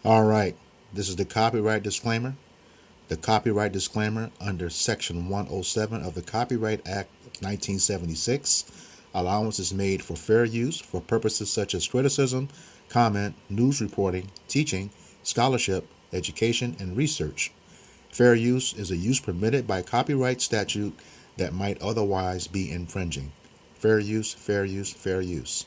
All right, this is the copyright disclaimer. The copyright disclaimer under Section 107 of the Copyright Act of 1976. Allowance is made for fair use for purposes such as criticism, comment, news reporting, teaching, scholarship, education, and research. Fair use is a use permitted by copyright statute that might otherwise be infringing. Fair use, fair use, fair use.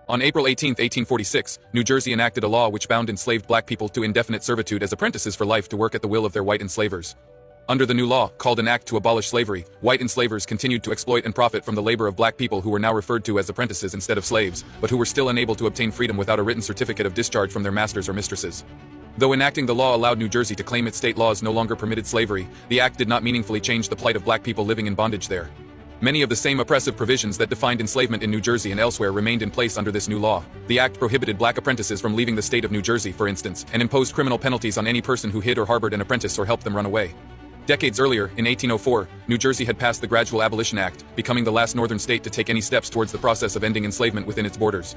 On April 18, 1846, New Jersey enacted a law which bound enslaved black people to indefinite servitude as apprentices for life to work at the will of their white enslavers. Under the new law, called an Act to Abolish Slavery, white enslavers continued to exploit and profit from the labor of black people who were now referred to as apprentices instead of slaves, but who were still unable to obtain freedom without a written certificate of discharge from their masters or mistresses. Though enacting the law allowed New Jersey to claim its state laws no longer permitted slavery, the act did not meaningfully change the plight of black people living in bondage there. Many of the same oppressive provisions that defined enslavement in New Jersey and elsewhere remained in place under this new law. The act prohibited black apprentices from leaving the state of New Jersey, for instance, and imposed criminal penalties on any person who hid or harbored an apprentice or helped them run away. Decades earlier, in 1804, New Jersey had passed the Gradual Abolition Act, becoming the last northern state to take any steps towards the process of ending enslavement within its borders.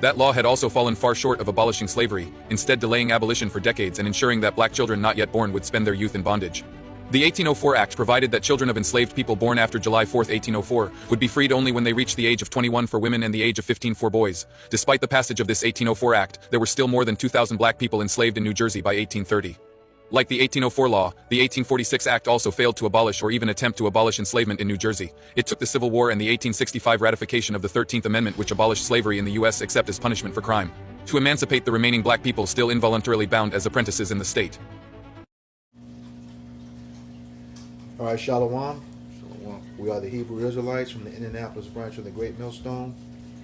That law had also fallen far short of abolishing slavery, instead delaying abolition for decades and ensuring that black children not yet born would spend their youth in bondage. The 1804 Act provided that children of enslaved people born after July 4, 1804, would be freed only when they reached the age of 21 for women and the age of 15 for boys. Despite the passage of this 1804 Act, there were still more than 2,000 black people enslaved in New Jersey by 1830. Like the 1804 law, the 1846 Act also failed to abolish or even attempt to abolish enslavement in New Jersey. It took the Civil War and the 1865 ratification of the 13th Amendment, which abolished slavery in the U.S. except as punishment for crime, to emancipate the remaining black people still involuntarily bound as apprentices in the state. All right, Shalom. Shalom. We are the Hebrew Israelites from the Indianapolis branch of the Great Millstone.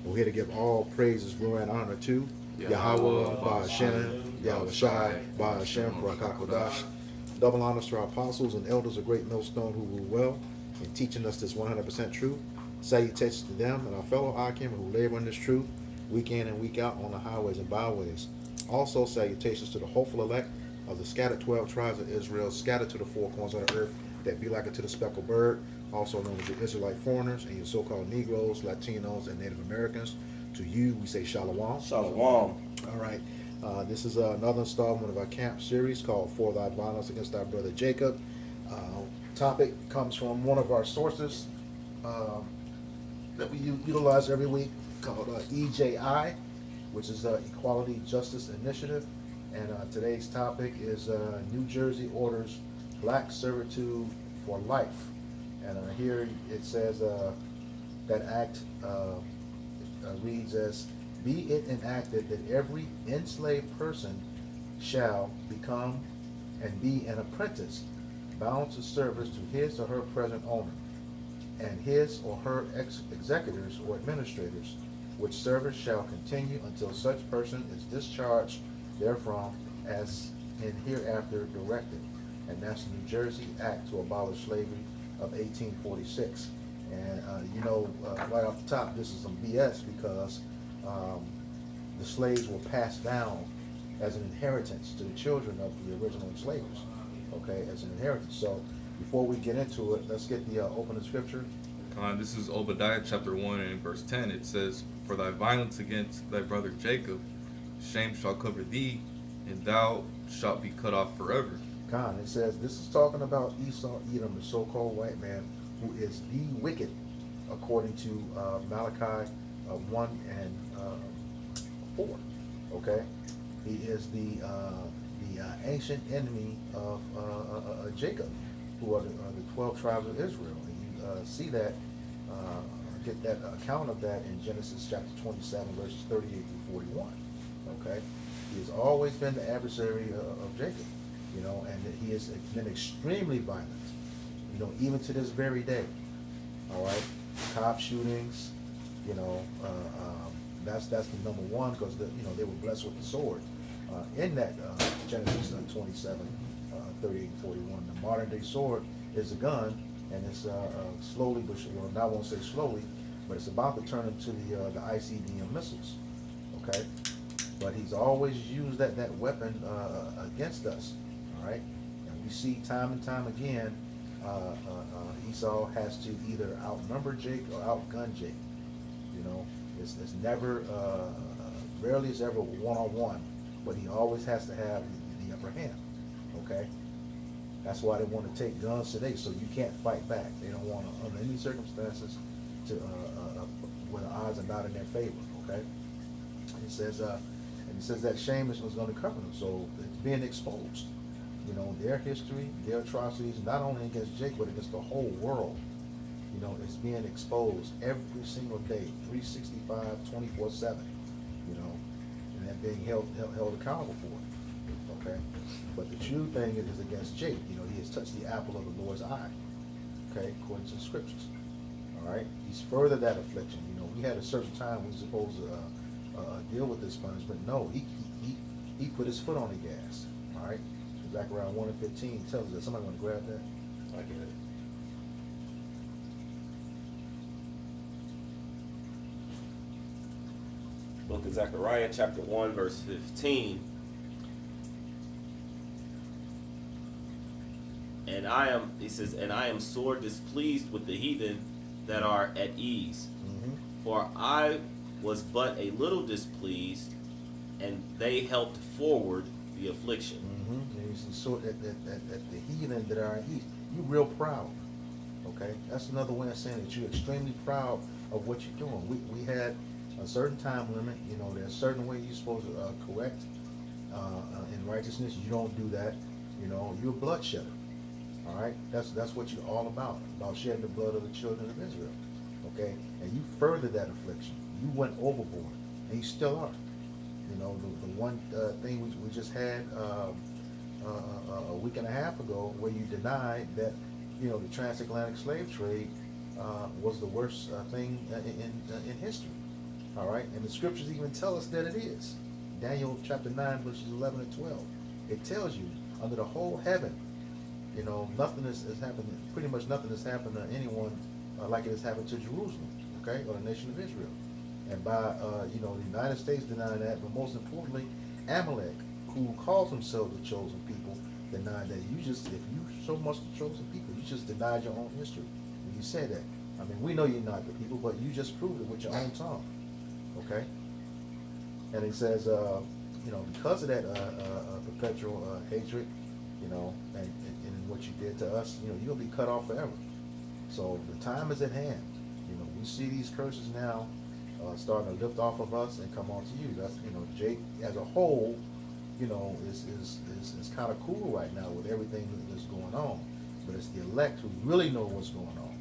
We're here to give all praises, glory, and honor to Yahweh, Ba'ashem, Yahweh Shai, Ba'ashem, Barakakodash. Double honors to our apostles and elders of Great Millstone who rule well in teaching us this 100% truth. Salutations to them and our fellow Akim who labor in this truth week in and week out on the highways and byways. Also, salutations to the hopeful elect of the scattered 12 tribes of Israel, scattered to the four corners of the earth, that be like it to the speckled bird, also known as the Israelite foreigners and your so-called Negroes, Latinos, and Native Americans. To you, we say Shalom. Shalom. All right. This is another installment of our camp series called For Thy Violence Against Our Brother Jacob. Topic comes from one of our sources that we utilize every week called EJI, which is Equality Justice Initiative. And today's topic is New Jersey orders black servitude for life. And here it says that act reads as, be it enacted that every enslaved person shall become and be an apprentice bound to service to his or her present owner and his or her executors or administrators, which service shall continue until such person is discharged therefrom as in hereafter directed. And that's the New Jersey Act to Abolish Slavery of 1846. And right off the top, this is some BS because the slaves were passed down as an inheritance to the children of the original enslavers, okay, as an inheritance. So before we get into it, let's get the opening scripture. This is Obadiah chapter 1 and verse 10. It says, for thy violence against thy brother Jacob, shame shall cover thee, and thou shalt be cut off forever. It says this is talking about Esau, Edom, the so-called white man, who is the wicked, according to Malachi 1 and 4. Okay, he is the ancient enemy of Jacob, who are the 12 tribes of Israel. And you see that, get that account of that in Genesis chapter 27, verses 38 through 41. Okay, he has always been the adversary of Jacob. And that he has been extremely violent, even to this very day. All right, cop shootings, that's the number one because they were blessed with the sword. in that Genesis 27, 38 and 41. The modern day sword is a gun, and it's slowly, but I won't say slowly, but it's about to turn into the ICBM missiles. Okay, but he's always used that weapon against us. All right, and we see time and time again, Esau has to either outnumber Jake or outgun Jake. You know, it's never, rarely is ever one-on-one, but he always has to have the upper hand. Okay, that's why they want to take guns today, so you can't fight back. They don't want to, under any circumstances, to where the odds are not in their favor. Okay, and he says that shame is going to cover them, so it's being exposed. You know, their history, their atrocities, not only against Jake, but against the whole world. You know, it's being exposed every single day, 365, 24/7. You know, and they're being held accountable for it. Okay, but the true thing is against Jake. You know, he has touched the apple of the Lord's eye. Okay, according to the scriptures. All right, he's furthered that affliction. You know, we had a certain time we were supposed to deal with this punishment. No, he put his foot on the gas. All right, Zechariah 1:15 tells us that. Somebody want to grab that? I get it. Book of Zechariah, chapter 1, verse 15. He says, and I am sore displeased with the heathen that are at ease. Mm-hmm. For I was but a little displeased, and they helped forward the affliction. Mm-hmm. And he's sore at the heathen that are at ease. You're real proud. Okay, that's another way of saying that you're extremely proud of what you're doing. We had a certain time limit. You know, there's a certain way you're supposed to correct in righteousness. You don't do that. You know, you're a bloodshedder. All right, that's what you're all about shedding the blood of the children of Israel. Okay, and you furthered that affliction. You went overboard, and you still are. You know, the one thing we just had a week and a half ago, where you denied that, you know, the transatlantic slave trade was the worst thing in history. All right, and the scriptures even tell us that it is. Daniel chapter 9, verses 11 and 12. It tells you, under the whole heaven, you know, nothing has happened, pretty much nothing has happened to anyone like it has happened to Jerusalem, okay, or the nation of Israel. And by, you know, the United States denying that, but most importantly, Amalek, who calls himself the chosen people, denied that. If you so much the chosen people, you just denied your own history. When you say that, I mean, we know you're not the people, but you just proved it with your own tongue, okay? And he says, you know, because of that perpetual hatred, you know, and what you did to us, you know, you'll be cut off forever. So the time is at hand. You know, we see these curses now starting to lift off of us and come onto you. That's, you know, Jake as a whole, you know, is kind of cool right now with everything that's going on. But it's the elect who really know what's going on.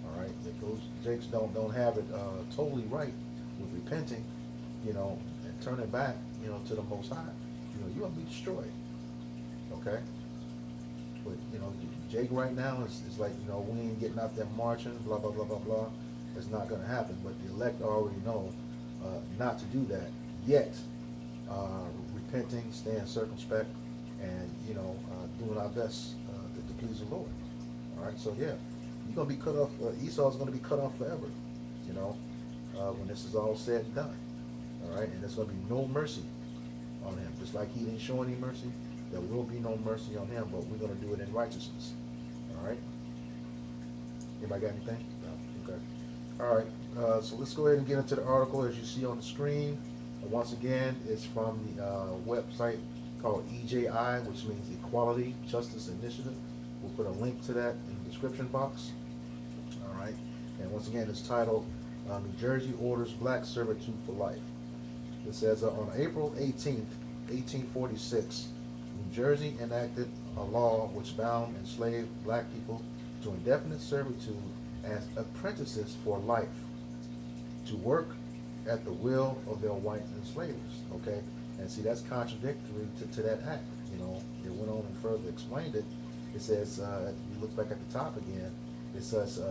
All right, if those Jakes don't have it totally right with repenting, you know, and turning back, you know, to the Most High, you know, you're gonna be destroyed. Okay. But, you know, Jake right now is like, you know, we ain't getting out there marching, blah, blah, blah, blah, blah. It's not going to happen. But the elect already know not to do that. Yet, repenting, staying circumspect, and, you know, doing our best to please the Lord. All right, so yeah, you're going to be cut off. Esau's going to be cut off forever, you know, when this is all said and done. All right, and there's going to be no mercy on him. Just like he didn't show any mercy, there will be no mercy on him, but we're going to do it in righteousness. All right? Anybody got anything? No? Okay. All right. So let's go ahead and get into the article as you see on the screen. Once again, it's from the website called EJI, which means Equality Justice Initiative. We'll put a link to that in the description box. All right. And once again, it's titled New Jersey Orders Black Servitude for Life. It says on April 18th, 1846, New Jersey enacted a law which bound enslaved black people to indefinite servitude as apprentices for life, to work at the will of their white enslavers. Okay, and see, that's contradictory to that act. You know, it went on and further explained it. It says, you look back at the top again. It says,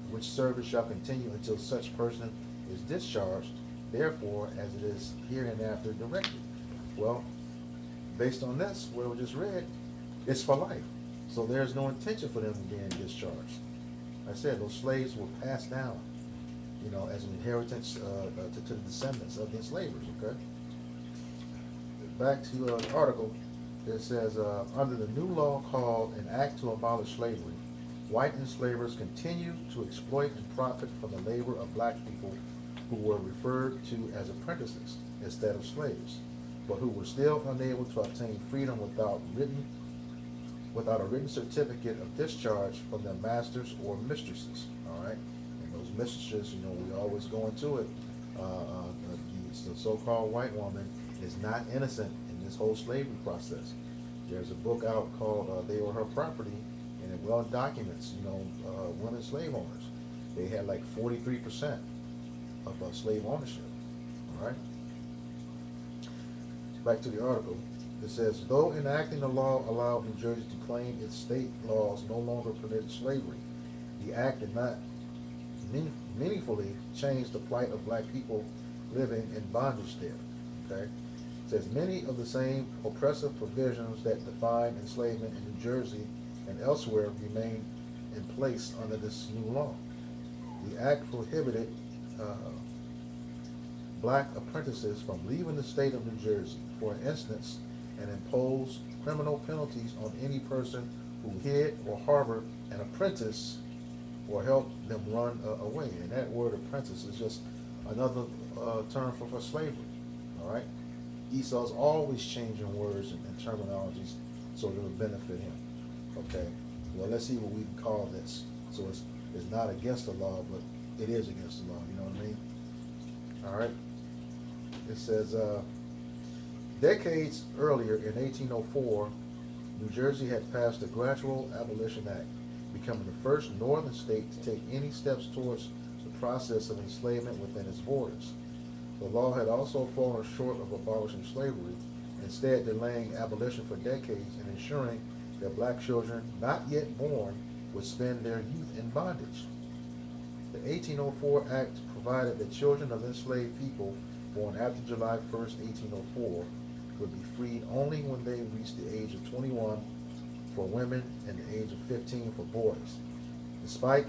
which service shall continue until such person is discharged, therefore, as it is hereinafter directed. Well, based on this, what we just read, it's for life. So there's no intention for them being discharged. Like I said, those slaves were passed down, as an inheritance to the descendants of the enslavers, okay? Back to the article, it says, under the new law called an act to abolish slavery, white enslavers continue to exploit and profit from the labor of black people who were referred to as apprentices instead of slaves, but who were still unable to obtain freedom without a written certificate of discharge from their masters or mistresses. All right, and those mistresses, we always go into it. The so-called white woman is not innocent in this whole slavery process. There's a book out called "They Were Her Property," and it well documents, women slave owners. They had like 43% of slave ownership. All right. Back to the article. It says, though enacting the law allowed New Jersey to claim its state laws no longer permitted slavery, the act did not meaningfully change the plight of black people living in bondage there. Okay? It says many of the same oppressive provisions that define enslavement in New Jersey and elsewhere remain in place under this new law. The act prohibited black apprentices from leaving the state of New Jersey, for instance, and imposed criminal penalties on any person who hid or harbored an apprentice or helped them run away. And that word apprentice is just another term for slavery. All right? Esau's always changing words and terminologies so it'll benefit him. Okay? Well, let's see what we can call this. So it's not against the law, but it is against the law. You know what I mean? All right? It says, decades earlier, in 1804, New Jersey had passed the Gradual Abolition Act, becoming the first northern state to take any steps towards the process of enslavement within its borders. The law had also fallen short of abolishing slavery, instead delaying abolition for decades and ensuring that black children not yet born would spend their youth in bondage. The 1804 Act provided that children of enslaved people born after July 1st, 1804, would be freed only when they reached the age of 21 for women and the age of 15 for boys. Despite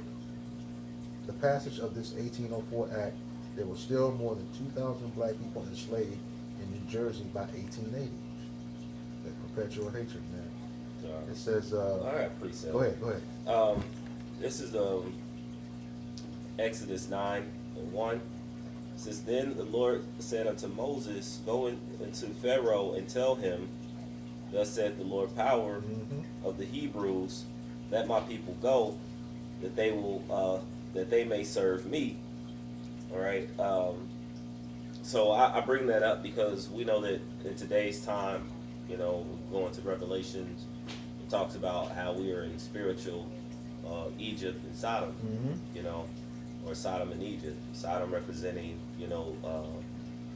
the passage of this 1804 Act, there were still more than 2,000 black people enslaved in New Jersey by 1880. That perpetual hatred, man. It says, all right, precept. Go ahead. This is Exodus 9:1. It says, then the Lord said unto Moses, go into Pharaoh and tell him, thus saith the Lord power of the Hebrews, let my people go, that they may serve me. All right. So I bring that up because we know that in today's time, going to Revelations, it talks about how we are in spiritual Egypt and Sodom, or Sodom and Egypt. Sodom representing,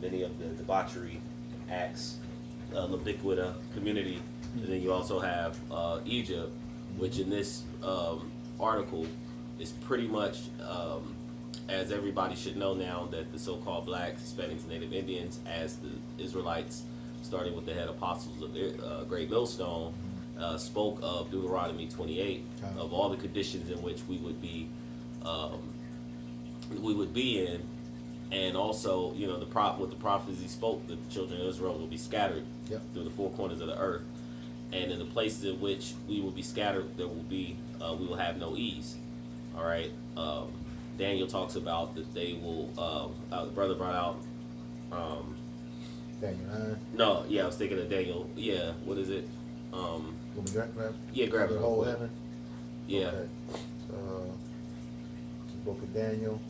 many of the debauchery acts, Leviquita community. And then you also have Egypt, which in this article is pretty much, as everybody should know now, that the so-called blacks, Hispanics, Native Indians, as the Israelites, starting with the head apostles of the Great Millstone, spoke of Deuteronomy 28, of all the conditions in which we would be in, and also, what the prophecy spoke, that the children of Israel will be scattered through the four corners of the earth, and in the places in which we will be scattered, there will be we will have no ease. All right. Daniel talks about that they will. The brother brought out. Daniel 9. No, yeah, I was thinking of Daniel. Yeah, what is it? Grab it. Whole heaven. Yeah. Okay. Book of Daniel.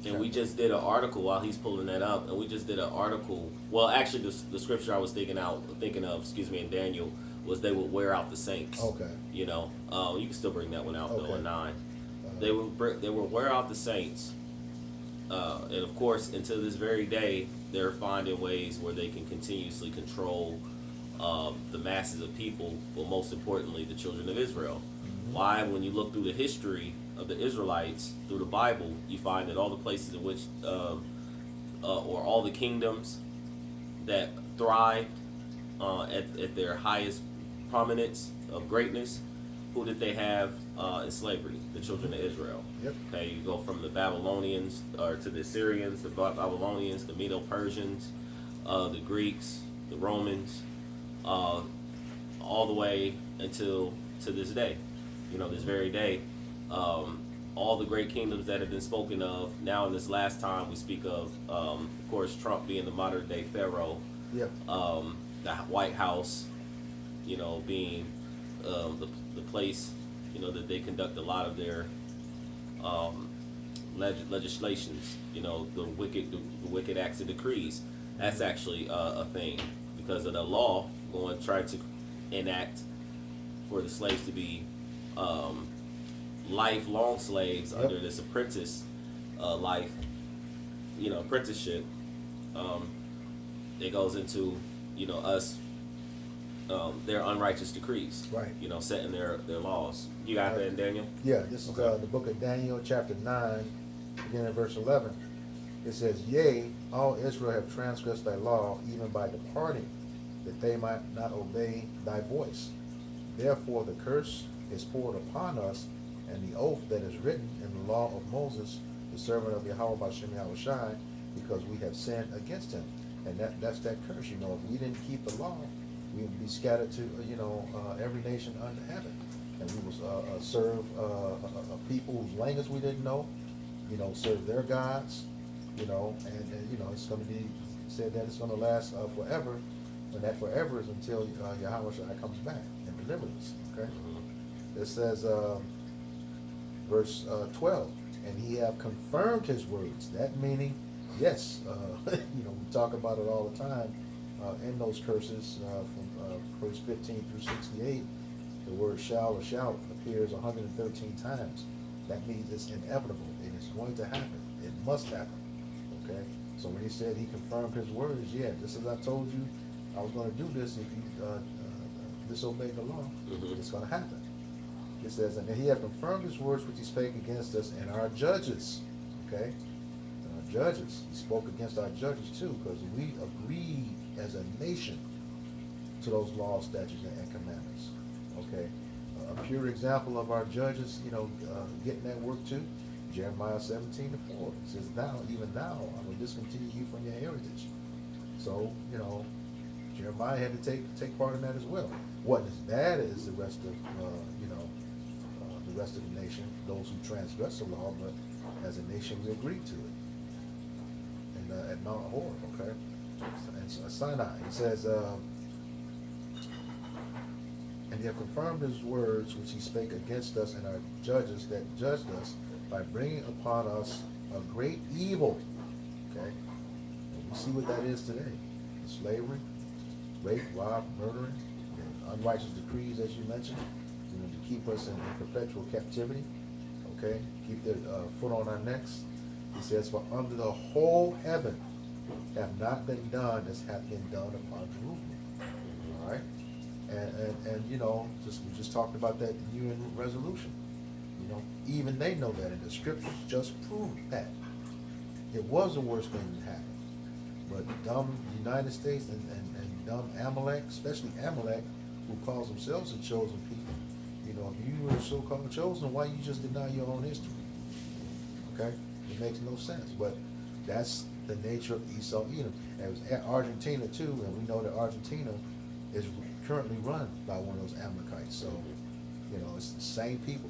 And we just did an article while he's pulling that up, and we just did an article. Well, actually, the scripture I was thinking of, in Daniel, was they would wear out the saints. Okay. You can still bring that one out though in 9. They will wear out the saints, and of course, until this very day, they're finding ways where they can continuously control the masses of people, but most importantly, the children of Israel. Why? When you look through the history of the Israelites through the Bible, you find that all the places in which, or all the kingdoms that thrived at their highest prominence of greatness, who did they have in slavery? The children of Israel. Yep. Okay, you go from the Babylonians or to the Assyrians, the Babylonians, the Medo-Persians, the Greeks, the Romans, all the way until to this day. This very day. All the great kingdoms that have been spoken of. Now in this last time we speak of course, Trump being the modern day Pharaoh. Yep. The White House, being the place, that they conduct a lot of their legislations. The wicked acts and decrees. That's actually a thing because of the law going to try to enact for the slaves to be lifelong slaves under this apprentice life, apprenticeship. It goes into us their unrighteous decrees, Right. Setting their laws. You got that in Daniel? Yeah, this is the book of Daniel, chapter 9, beginning at verse 11. It says, Yea, all Israel have transgressed thy law, even by departing, that they might not obey thy voice. Therefore the curse is poured upon us, and the oath that is written in the law of Moses, the servant of Yahweh Bashem Yahushai, because we have sinned against him. And that's that curse. If we didn't keep the law, we would be scattered to every nation under heaven, and we will serve a people whose language we didn't know. Serve their gods. And it's going to be said that it's going to last forever, and that forever is until Yahweh comes back and delivers us. Okay. It says, verse 12, and he have confirmed his words. That meaning, yes, we talk about it all the time in those curses from verse 15 through 68. The word shall or shout appears 113 times. That means it's inevitable. It is going to happen. It must happen. Okay? So when he said he confirmed his words, yeah, just as I told you, I was going to do this if you disobey the law, it's going to happen. It says, and he hath confirmed his words which he spake against us and our judges. Okay? Our judges. He spoke against our judges too, because we agreed as a nation to those laws, statutes, and commandments. Okay? A pure example of our judges, getting that work too. Jeremiah 17:4. It says, thou, even thou, I will discontinue you from your heritage. So, Jeremiah had to take part in that as well. Wasn't as bad as the rest of, the rest of the nation, those who transgress the law, but as a nation we agreed to it. And at Mount Horeb, okay? And Sinai, it says, and he have confirmed his words which he spake against us and our judges that judged us by bringing upon us a great evil. Okay? And we see what that is today. Slavery, rape, rob, murdering, unrighteous decrees, as you mentioned, to keep us in perpetual captivity. Okay? Keep their foot on our necks. He says, for under the whole heaven have not been done as hath been done upon Jerusalem. All right? And we just talked about that New Year's resolution. Even they know that, and the scriptures just prove that. It was the worst thing that happened. But dumb United States and dumb Amalek, especially Amalek, who calls themselves a chosen people. If you were so-called chosen, why you just deny your own history? Okay? It makes no sense. But that's the nature of Esau, Edom. And it was Argentina too, and we know that Argentina is currently run by one of those Amalekites. So, it's the same people.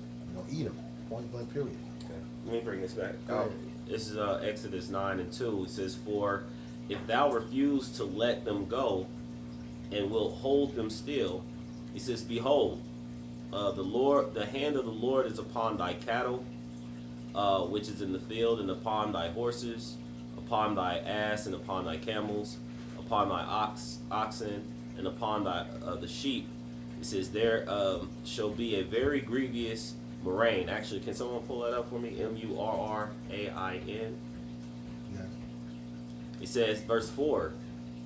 Edom, point blank period. Okay. Let me bring this back. Right. This is Exodus 9:2. It says, for if thou refuse to let them go and wilt hold them still, he says, behold, the hand of the Lord is upon thy cattle, which is in the field, and upon thy horses, upon thy ass, and upon thy camels, upon thy oxen, and upon thy the sheep. It says, there shall be a very grievous murrain. Actually, can someone pull that up for me? Murrain. Yeah. It says, verse 4.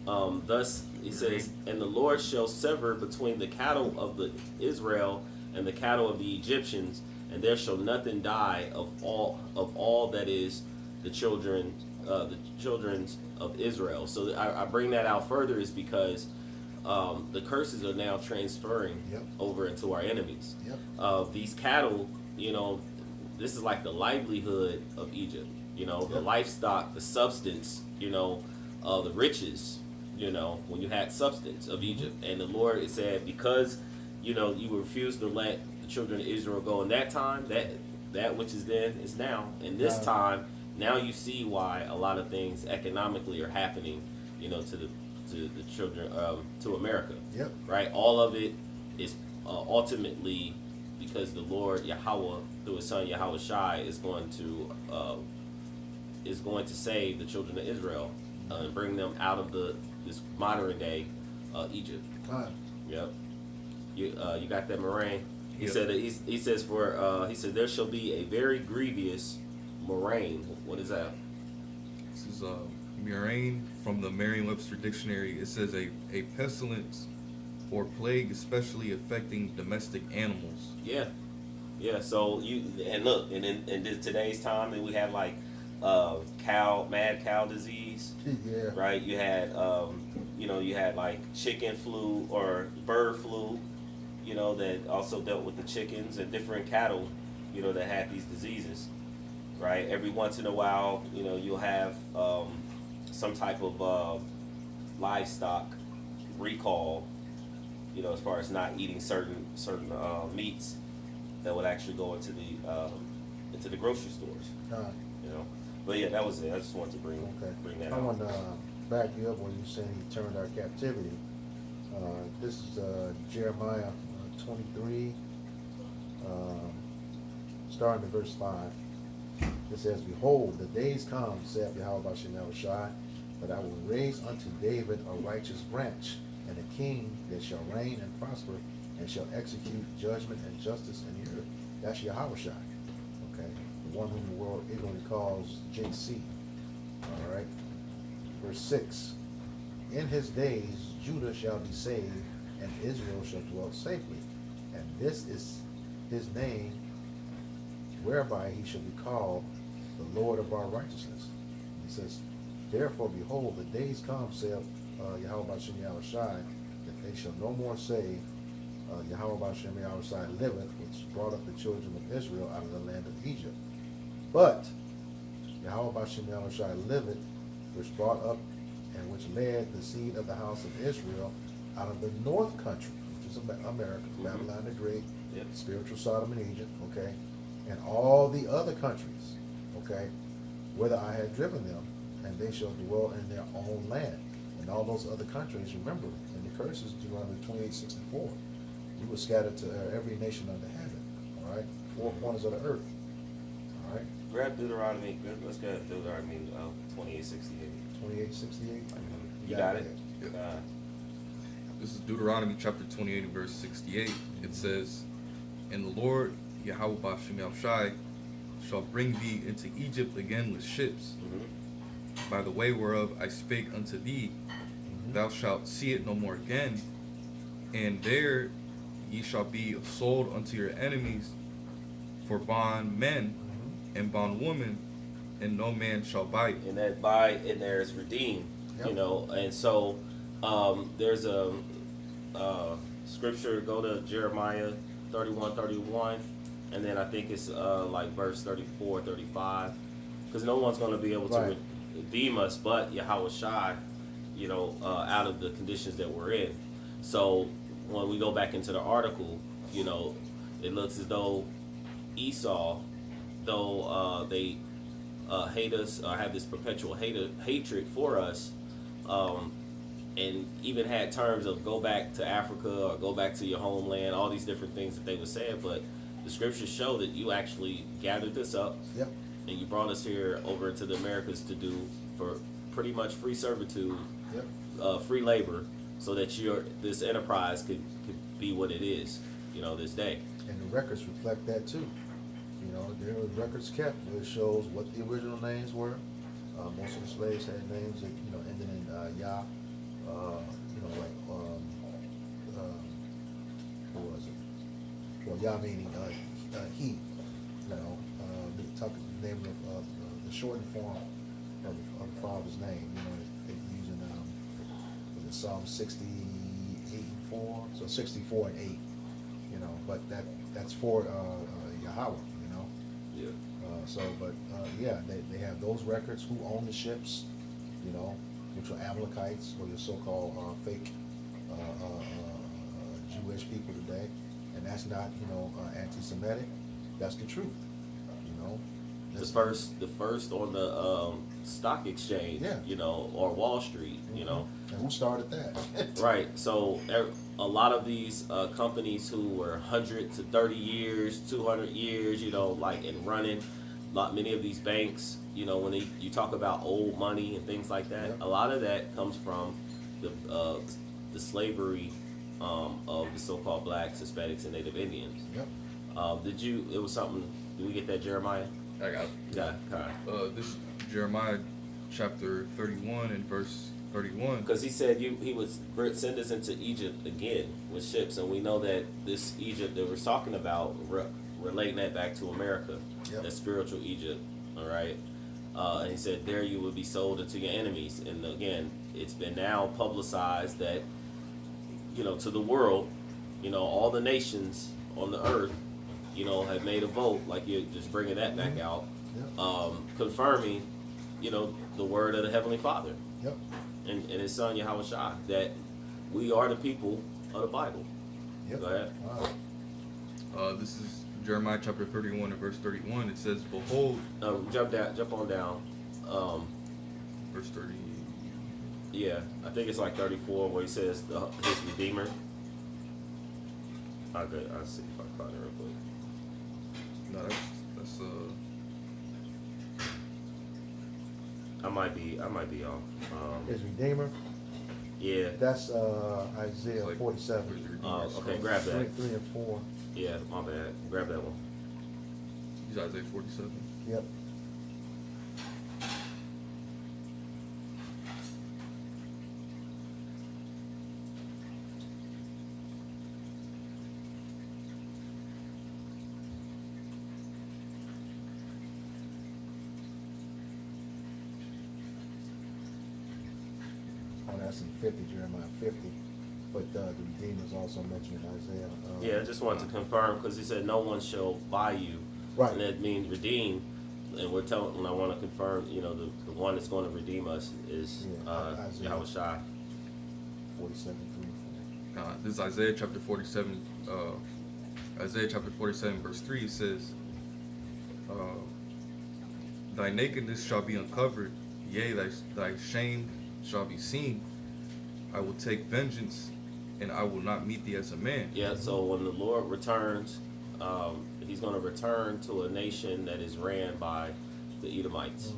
Thus it says, and the Lord shall sever between the cattle of the Israel and the cattle of the Egyptians, and there shall nothing die of all that is the children of Israel. So I bring that out further is because the curses are now transferring Yep. over into our enemies. Yep. These cattle, this is like the livelihood of Egypt. The Yep. livestock, the substance, the riches, when you had substance of Egypt. And the Lord, it said, because, you refused to let the children of Israel go in that time, that which is then is now. And this time, now you see why a lot of things economically are happening, to the children, to America. Yep. Right? All of it is ultimately because the Lord Yahweh, through His Son Yahweh Shai, is going to save the children of Israel and bring them out of this modern day Egypt. Right. Yep. You got that, Moraine? He Yep. said that he says there shall be a very grievous moraine. What is that? This is murrain from the Merriam-Webster dictionary. It says a pestilence or plague, especially affecting domestic animals. Yeah. So look, and in today's time, and we have like mad cow disease. Yeah. Right. You had you had like chicken flu or bird flu. That also dealt with the chickens and different cattle. That had these diseases. Right. Every once in a while, you'll have some type of livestock recall. As far as not eating certain meats that would actually go into the grocery stores. Right. But yeah, that was it. I just wanted to bring that I out. want to back you up when you saying He turned our captivity. This is Jeremiah 23, starting at verse 5. It says, "Behold, the days come, saith Yahweh Bashem Yahushai, that I will raise unto David a righteous branch, and a king that shall reign and prosper, and shall execute judgment and justice in the earth." That's Yahushai. Okay, the one whom the world ignorantly calls JC. All right. Verse 6. "In his days Judah shall be saved, and Israel shall dwell safely. And this is his name, whereby he shall be called the Lord of our righteousness." He says, "Therefore, behold, the days come, saith Yahweh Bashem Yahushai, that they shall no more say, Yahweh Bashem Yahushai liveth, which brought up the children of Israel out of the land of Egypt. But Yahweh Bashem Yahushai liveth, which brought up and which led the seed of the house of Israel out of the north country," which is America, Babylon the Great, Yep. spiritual Sodom and Egypt, okay, "and all the other countries, okay, whither I had driven them, and they shall dwell in their own land." And all those other countries, remember, in the curses, Deuteronomy 28:64, you were scattered to every nation under heaven, all right, four corners of the earth, all right, Grab Deuteronomy. Let's get Deuteronomy 28:68. 28:68. You got it? Yeah. This is Deuteronomy chapter 28 and verse 68. It says, "And the Lord Yahweh Bashem Yahushai shall bring thee into Egypt again with ships, by the way whereof I spake unto thee. Thou shalt see it no more again, and there ye shall be sold unto your enemies for bondmen and bondwomen, and no man shall buy you." And that buy in there is redeemed. Yep. And so there's a scripture. Go to Jeremiah 31:31, and then I think it's like verse 34, 35, because no one's going to be able to Right. redeem us but Yahweh Shai, out of the conditions that we're in. So when we go back into the article, it looks as though Esau, though they hate us or have this perpetual hatred for us, and even had terms of go back to Africa or go back to your homeland, all these different things that they were saying. But the scriptures show that you actually gathered this up, Yep. and you brought us here over into the Americas to do for pretty much free servitude, Yep. free labor, so that this enterprise could be what it is, this day. And the records reflect that too. There were records kept where it shows what the original names were. Most of the slaves had names that ended in Yah. What was it? Well, Yah meaning he. The name of the shortened form of the father's name. They're using was it Psalm 68 4, so 64 and 8. You know, but that's for Yahweh. You know. Yeah. Yeah, they have those records. Who own the ships? You know, which are Amalekites or your so-called fake Jewish people today, and that's not anti-Semitic. That's the truth. You know, The first on the stock exchange, Yeah. you know, or Wall Street, you know. And who started that? Right. So a lot of these companies who were 100 to 30 years, 200 years, you know, like in running, many of these banks, you know, when you talk about old money and things like that, Yep. a lot of that comes from the slavery of the so-called blacks, Hispanics, and Native Indians. Yep. It was something, did we get that, Jeremiah? I got it. Yeah, kind of. This is Jeremiah chapter 31 and verse 31. Because he said he would send us into Egypt again with ships, and we know that this Egypt that we're talking about, relating that back to America, Yep. that spiritual Egypt, all right? And he said, there you would be sold into your enemies. And again, it's been now publicized that, you know, to the world, you know, all the nations on the earth, you know, have made a vote, like you're just bringing that back out, Yep. confirming, you know, the word of the Heavenly Father Yep. and his son Yahweh Shai, that we are the people of the Bible. Yep. Go ahead. Wow. This is Jeremiah chapter 31 and verse 31. It says, behold, Jump on down. verse 30. Yeah, I think it's like 34 where he says his Redeemer. Okay, I'll see if I can find it real quick. No, that's I might be off. His Redeemer. Yeah. That's Isaiah like- 47. Okay, grab 3, that. 3 and 4. Yeah, my bad. Grab that one. He's Isaiah 47. Yep. Oh, that's in 50, Jeremiah 50. But the Redeemer is also mentioned in Isaiah. Yeah, I just wanted to confirm because he said no one shall buy you. Right. And that means redeem. And we're telling, and I want to confirm, you know, the one that's going to redeem us is Yeah, Isaiah. Yahweh Shai. 47, 3 and 4. This is Isaiah chapter 47. Isaiah chapter 47 verse 3 says, thy nakedness shall be uncovered, yea, thy shame shall be seen. I will take vengeance, and I will not meet thee as a man. Yeah, so when the Lord returns, he's going to return to a nation that is ran by the Edomites.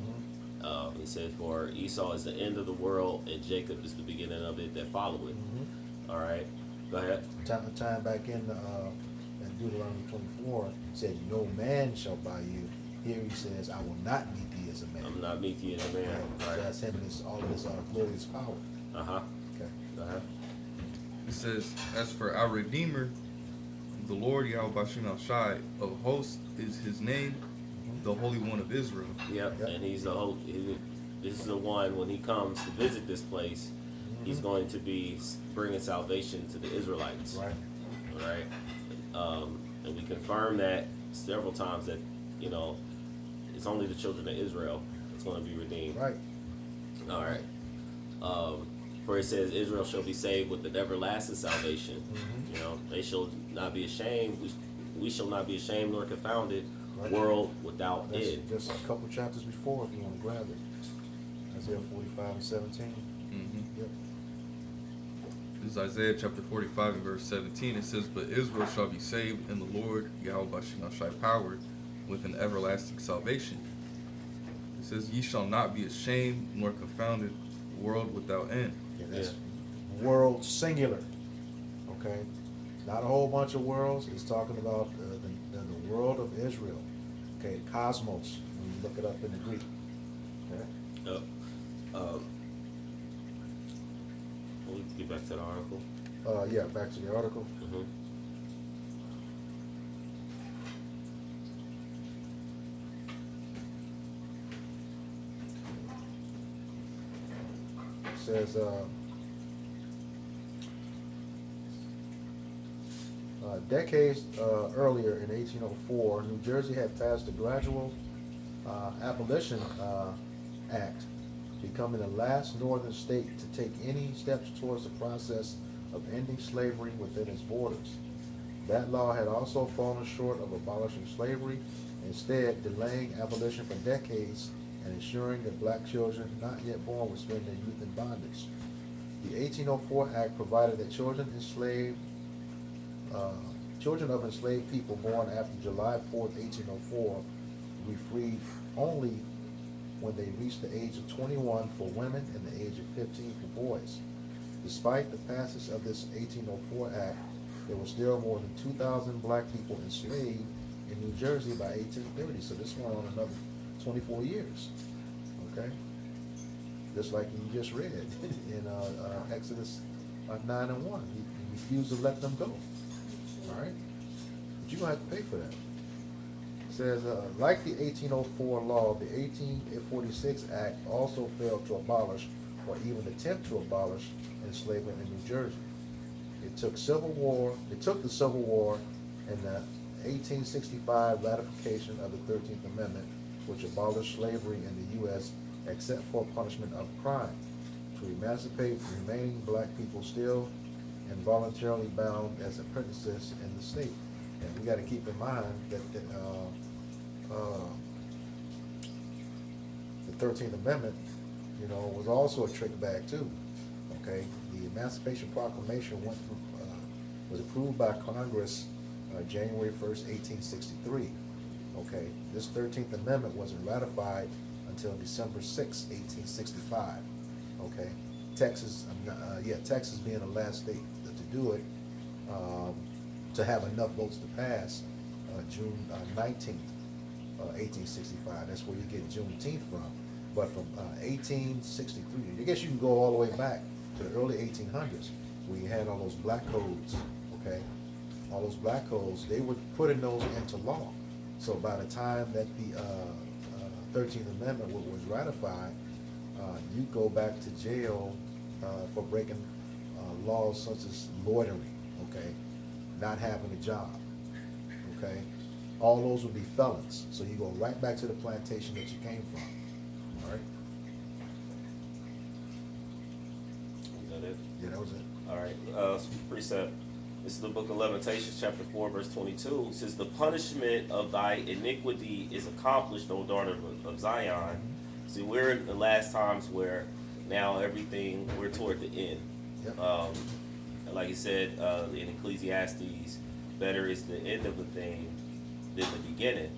He said, for Esau is the end of the world, and Jacob is the beginning of it that follow it. All right, go ahead. Time back in Deuteronomy 24, he said, no man shall buy you. Here he says, I will not meet thee as a man. I'm not meet you as a man. Right. All So right. that's him and all of his glorious power. Uh-huh. Okay. Go ahead. It says, as for our Redeemer, the Lord Yahweh Bashim Shai of hosts is his name, the Holy One of Israel. Yep. Yep. And he's the whole. This is the one when he comes to visit this place. He's going to be bringing salvation to the Israelites. Right. All right. And we confirm that several times that, you know, it's only the children of Israel that's going to be redeemed. Right. All right. For it says, Israel shall be saved with an everlasting salvation. You know, they shall not be ashamed. We shall not be ashamed nor confounded. Right. World without That's end. just a couple chapters before if you want to grab it. Isaiah 45 and 17. Yep. This is Isaiah chapter 45 and verse 17. It says, but Israel shall be saved in the Lord Yahweh Bashim Shai power with an everlasting salvation. It says, ye shall not be ashamed nor confounded, world without end. Yeah, that's world singular. Okay. Not a whole bunch of worlds. It's talking about the world of Israel. Okay. Cosmos. When you look it up in the Greek. Okay. We'll get back to the article. Yeah. Back to the article. It says Decades earlier, in 1804, New Jersey had passed the Gradual Abolition Act, becoming the last northern state to take any steps towards the process of ending slavery within its borders. That law had also fallen short of abolishing slavery, instead delaying abolition for decades and ensuring that black children not yet born would spend their youth in bondage. The 1804 Act provided that children of enslaved people born after July 4th, 1804, would be freed only when they reached the age of 21 for women and the age of 15 for boys. Despite the passage of this 1804 Act, there were still more than 2,000 black people enslaved in New Jersey by 1830. So this went on another 24 years. Okay? Just like you just read in Exodus 9 and 1. He refused to let them go. All right? But you're going to have to pay for that. It says, like the 1804 law, the 1846 Act also failed to abolish or even attempt to abolish enslavement in New Jersey. It took the Civil War and the 1865 ratification of the 13th Amendment, which abolished slavery in the U.S. except for punishment of crime, to emancipate remaining black people still involuntarily bound as apprentices in the state. And we got to keep in mind that the 13th Amendment, was also a trick bag too. Okay, the Emancipation Proclamation was approved by Congress January 1st, 1863. Okay, this 13th Amendment wasn't ratified until December 6, 1865. Okay, Texas being the last state to do it, to have enough votes to pass June 19th, 1865. That's where you get Juneteenth from. But from 1863, I guess you can go all the way back to the early 1800s, where you had all those black codes. Okay, all those black codes, they were putting those into law. So by the time that the 13th Amendment was ratified, you go back to jail for breaking laws such as loitering, okay, not having a job, okay. All those would be felons. So you go right back to the plantation that you came from. All right. Is that it? Yeah, that was it. All right. Precept. This is the book of Lamentations, chapter 4, verse 22. It says, "The punishment of thy iniquity is accomplished, O daughter of Zion." See, we're in the last times where now we're toward the end. Yep. Like he said in Ecclesiastes, better is the end of a thing than the beginning.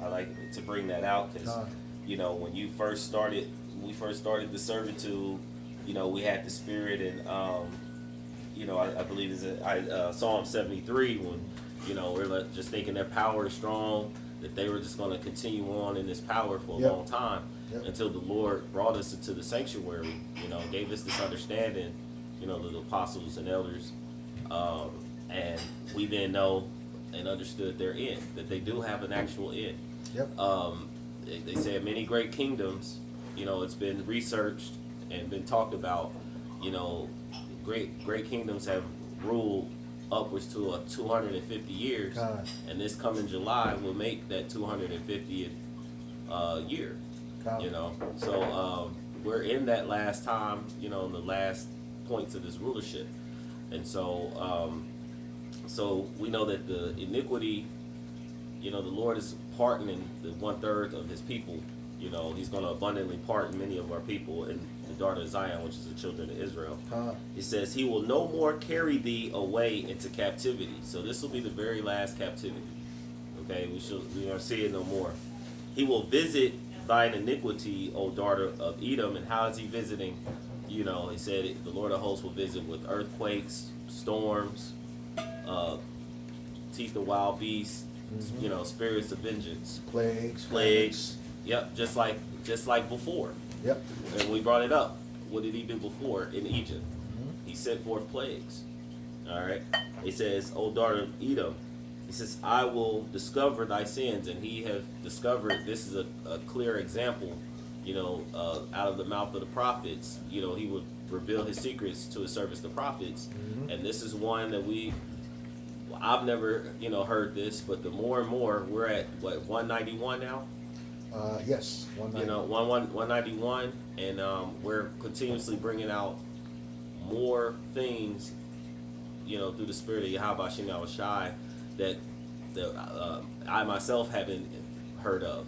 I like to bring that out because, when we first started the servitude, we had the spirit and, I believe it's Psalm 73 when, we're just thinking their power is strong, that they were just going to continue on in this power for a long time until the Lord brought us into the sanctuary, gave us this understanding, the apostles and elders, and we then know and understood their end, that they do have an actual end. Yep. They said many great kingdoms, it's been researched and been talked about, great kingdoms have ruled upwards to 250 years, and this coming July will make that 250th year. So we're in that last time, in the last points of this rulership, and so we know that the iniquity, the Lord is pardoning the 1/3 of His people. He's going to abundantly pardon many of our people in the daughter of Zion, which is the children of Israel. He says, "He will no more carry thee away into captivity." So this will be the very last captivity. Okay, we won't see it no more. "He will visit thine iniquity, O daughter of Edom." And how is He visiting? He said the Lord of hosts will visit with earthquakes, storms, teeth of wild beasts, spirits of vengeance, plagues. Yep, just like before. Yep. And we brought it up. What did He do before in Egypt? He sent forth plagues. All right. He says, "O daughter of Edom," He says, "I will discover thy sins," and He have discovered. This is a clear example. Out of the mouth of the prophets, He would reveal His secrets to His servants, the prophets, and this is one that I've never, heard this, but the more and more we're at what 191 now. Yes, 190. 191, and we're continuously bringing out more things, through the spirit of Yahweh Shem Shai that I myself haven't heard of.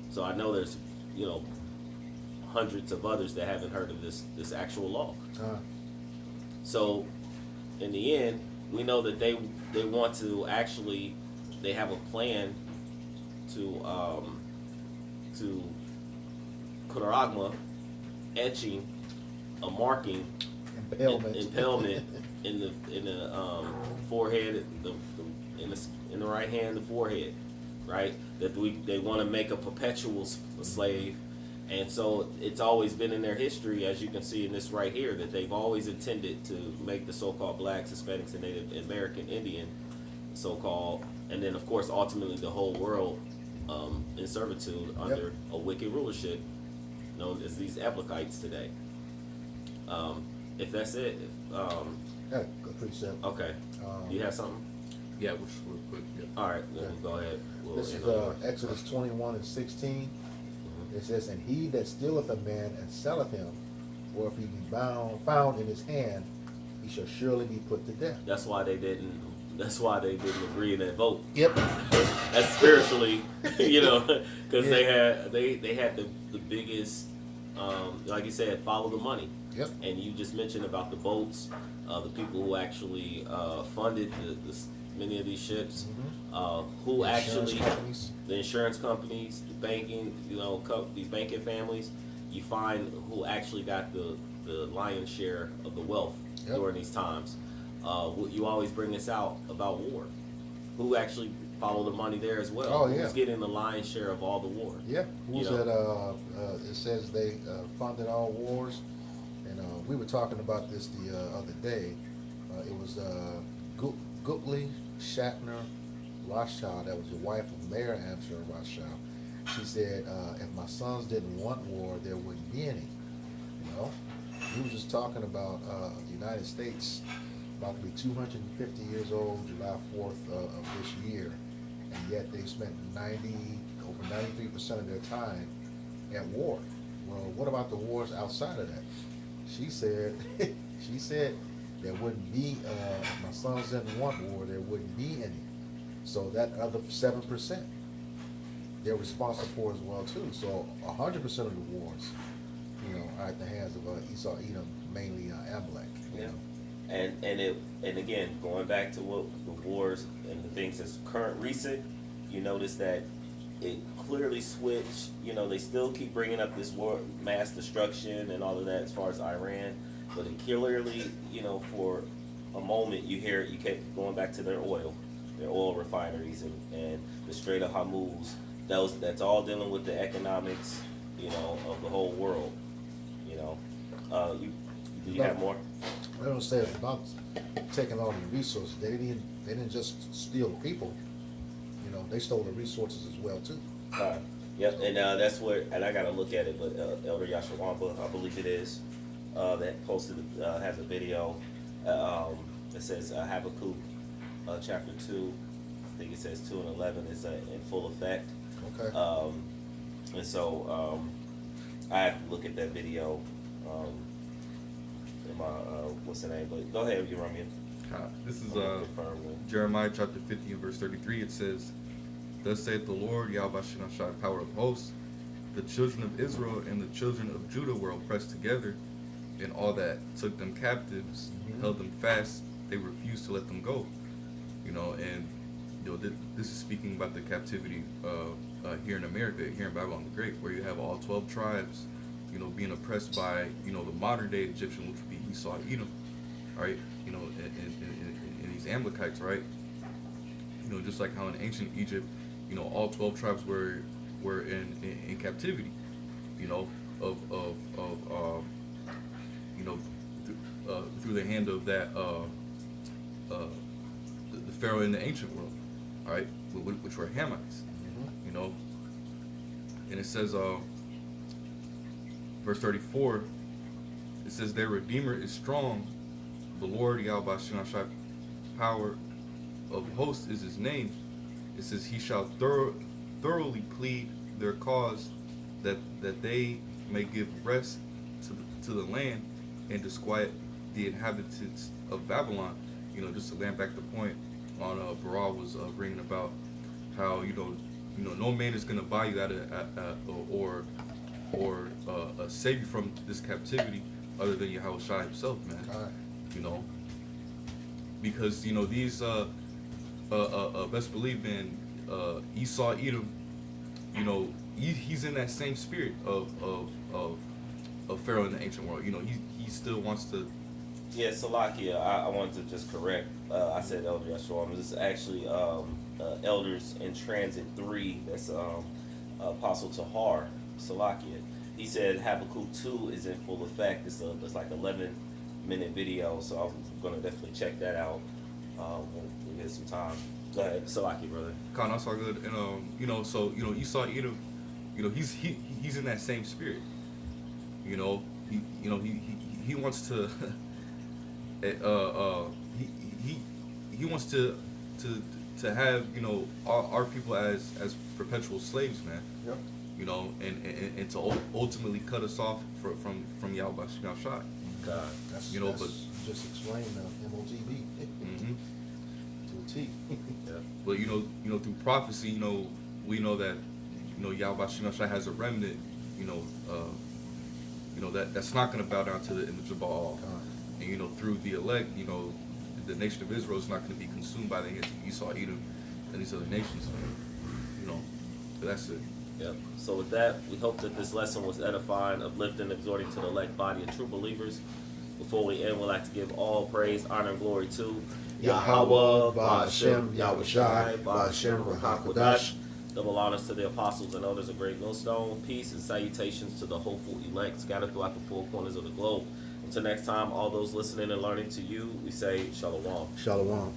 So I know there's, hundreds of others that haven't heard of this actual law. So in the end, we know that they want to actually, they have a plan to Kuragma, etching, a marking, impalement in the forehead, in the right hand, the forehead, right? That they want to make a perpetual slave. And so it's always been in their history, as you can see in this right here, that they've always intended to make the so-called blacks, Hispanics, and Native American Indian, so-called, and then of course ultimately the whole world in servitude under a wicked rulership known as these Amalekites today. If that's it, Yeah, pretty simple. okay. Do you have something? Yeah, we'll just real quick. Yeah. All right, then go ahead. This is Exodus 21:16. It says, "And he that stealeth a man and selleth him, or if he be found in his hand, he shall surely be put to death." That's why they didn't agree in that vote. Yep. That's spiritually, because they had the biggest, like you said, follow the money. Yep. And you just mentioned about the boats, the people who actually funded many of these ships, who actually the insurance companies, the banking, these banking families. You find who actually got the lion's share of the wealth during these times. You always bring this out about war. Who actually follow the money there as well? Oh, yeah. Who's getting the lion's share of all the war? Yeah. Who's that? It says they funded all wars, and we were talking about this the other day. It was Gukli Shatner Rothschild. That was the wife of Mayor Amsher Rothschild. She said, "If my sons didn't want war, there wouldn't be any." We were just talking about the United States about to be 250 years old, July 4th of this year, and yet they spent over 93% of their time at war. Well, what about the wars outside of that? She said, there wouldn't be, if my sons didn't want war, there wouldn't be any. So that other 7%, they're responsible for as well too. So 100% of the wars, are at the hands of Esau, Edom, mainly Amalek. Yeah. And again, going back to what the wars and the things that's recent, you notice that it clearly switched. They still keep bringing up this war, mass destruction and all of that as far as Iran, but it clearly, for a moment you kept going back to their oil refineries and the Strait of Hormuz. That's all dealing with the economics, of the whole world. Do you have more? I don't say it's about taking all the resources. They didn't just steal people. They stole the resources as well too. Yep, and that's where, and I gotta look at it, but Elder Yashawamba, I believe it is, that posted has a video. It says Habakkuk chapter 2. I think it says 2 and 11 is in full effect. Okay. And so I have to look at that video. What's the name? But go ahead, Jeremiah. This is Jeremiah chapter 50 and verse 33. It says, "Thus saith the Lord, Yahweh Shai, power of hosts, the children of Israel and the children of Judah were oppressed together, and all that took them captives held them fast. They refused to let them go." This is speaking about the captivity here in America, here in Babylon the Great, where you have all 12 tribes, being oppressed by, the modern day Egyptian, which would be Esau, Edom, right? And these Amalekites, right? Just like how in ancient Egypt, all 12 tribes were in captivity, through the hand of that the Pharaoh in the ancient world, all right, which were Hamites, and it says, verse 34, it says, "Their Redeemer is strong, the Lord Yahweh Shai, power of hosts is his name. It says he shall thoroughly plead their cause, that they may give rest to the land and disquiet the inhabitants of Babylon. You know, just to land back the point on Baral was bringing about how you know no man is gonna buy you out of or save you from this captivity other than Yahweh Shai himself, man. Right. You know, because you know these best believe in Esau Edom. You know, he's in that same spirit of Pharaoh in the ancient world. You know, he still wants to. Yeah, Salakia, I wanted to just correct. I said Elder Yashua. This is actually Elders in Transit 3. That's Apostle Tahar, Salakia. He said Habakkuk 2 is in full effect. It's like 11-minute video, so I'm going to definitely check that out when we get some time. Go ahead, Salakia, brother. Khan, that's all good. And you know, so you know, Esau Edom, you know, he's in that same spirit. You know, he wants to. He wants to have, you know, our people as perpetual slaves, man. Yep. You know, and to ultimately cut us off from Yahweh Shai. God. That's, you know, that's but just explain the MOTB mm-hmm. to a T. Yeah. But you know, through prophecy, you know, we know that, you know, Yahweh Shai has a remnant. You know that's not going to bow down to the image of Baal. And you know, through the elect, you know, the nation of Israel is not going to be consumed by the hands of Esau, Edom, and these other nations. You know, but that's it. Yep. So with that, we hope that this lesson was edifying, uplifting, exhorting to the elect body of true believers. Before we end, we'd like to give all praise, honor, and glory to Yahweh, Ba'ashem, Yahweh Shai, Ba'ashem, Rahakodash. Double honors to the apostles and elders of Great Millstone. Peace and salutations to the hopeful elect scattered throughout the four corners of the globe. Until next time, all those listening and learning to you, we say Shalom. Shalom.